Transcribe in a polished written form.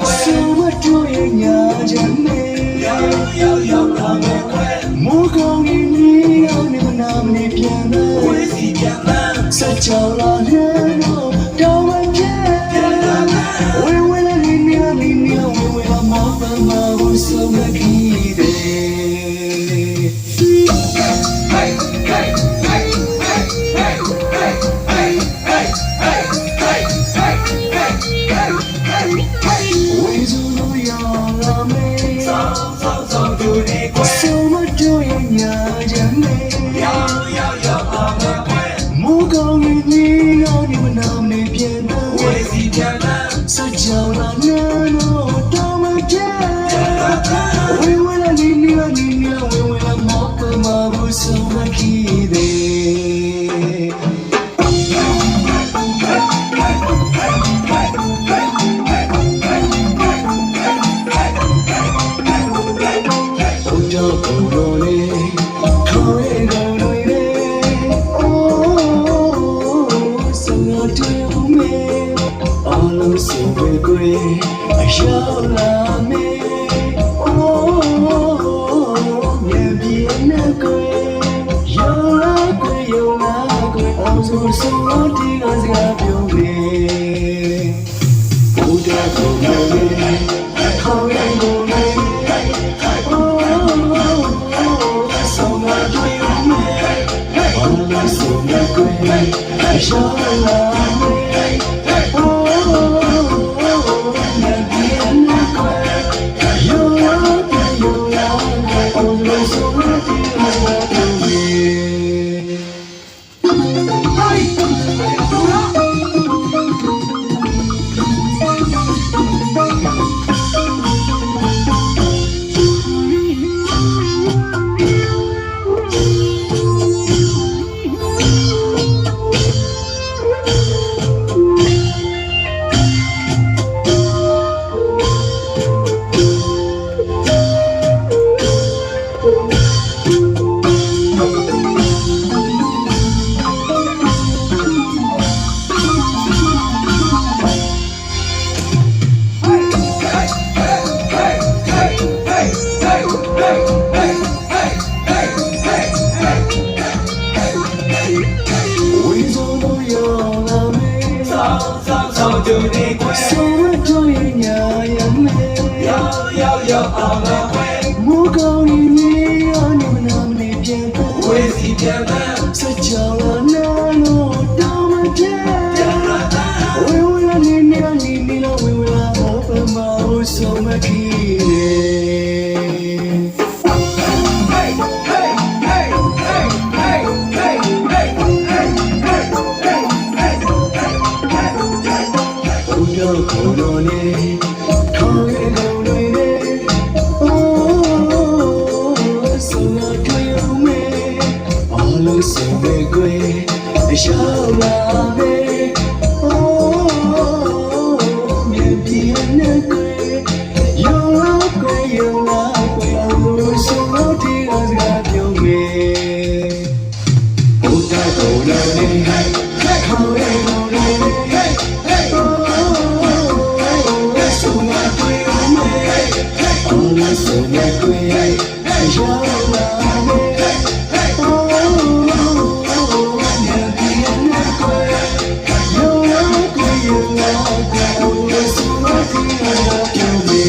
什么主也鸟着没？莫讲你要你们那么的偏的，撒娇了人哦，到晚间，为了你，为了毛发毛不受了气的。为什么要了没？什么主也鸟着没？莫讲你要你们那么的偏的，撒娇了人哦，到晚间，为了你，为了毛发毛不受了气的。ရောက်လာမေအိုးမြန်ပြင်းနဲ့ကိုရောက်လာအောင်ဆိုဆုံးတီးကစကားပြောမေဘုရားကိုမေခေါင်းရင်ကိုမေအိုးဆုံးမတွေ့မေဘာလို့ဆုံးမကိုရောက်လာ什么主也鸟也没，莫讲你要你们那么的偏的，撒娇了那路到晚间，为了你，为了毛发毛什么气的。ကိုလိုနေထောင်းရကုန်တွေနဲ့အိုးဆုံးမတွေ့မေဘာလို့ဆုံးမကွယ်ရောက်လာမေအိုးမြန်ပြင်းနဲ့ကွယ်ရောက်လာအောင်လို့ဆုံးမတီးကစကားပြောမေဘုရားကိုလိုနေထောင်းရကုန်တွေso me quayရောက်လာမေအိုးမြန်ပြင်းနဲ့ကွယ်ရောက်လာအောင်လို့ဆိုမတီးရပြောမေ